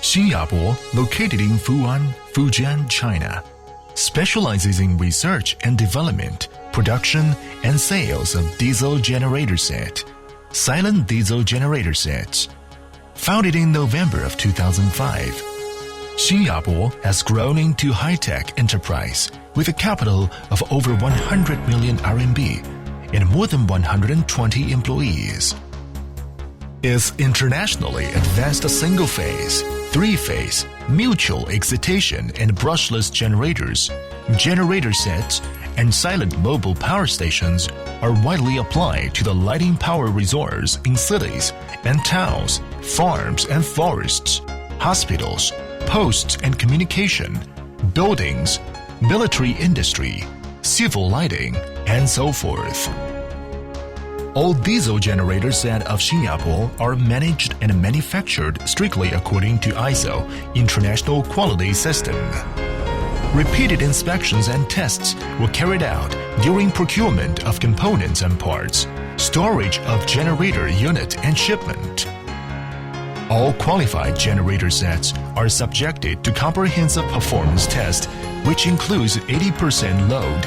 XINYABO, located in Fujian, China, specializes in research and development, production, and sales of diesel generator set, silent diesel generator sets. Founded in November of 2005, XINYABO has grown into high-tech enterprise with a capital of over 100 million RMB and more than 120 employees. Its internationally advanced single-phase, three-phase, mutual excitation and brushless generators, generator sets, and silent mobile power stations are widely applied to the lighting power resource in cities and towns, farms and forests, hospitals, posts and communication, buildings, military industry, civil lighting, and so forth. All diesel generator sets of XINYABO are managed and manufactured strictly according to ISO International Quality System. Repeated inspections and tests were carried out during procurement of components and parts, storage of generator unit and shipment. All qualified generator sets are subjected to comprehensive performance test, which includes 80% load,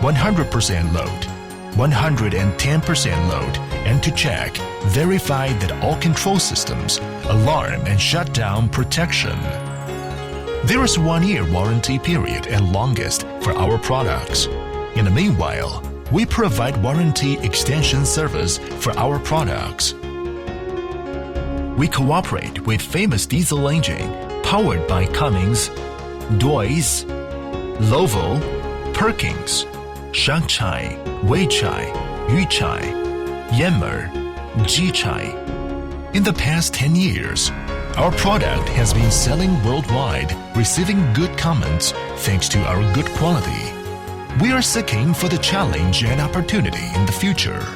100% load, 110% load, and to check, verify that all control systems, alarm and shutdown protection. There is 1 year warranty period at longest for our products. In the meanwhile, we provide warranty extension service for our products. We cooperate with famous diesel engine powered by Cummins, Deutz, Lovo, Perkins, Shangchai, Weichai, Yuchai, Yanmar, Jichai. In the past 10 years, our product has been selling worldwide, receiving good comments thanks to our good quality. We are seeking for the challenge and opportunity in the future.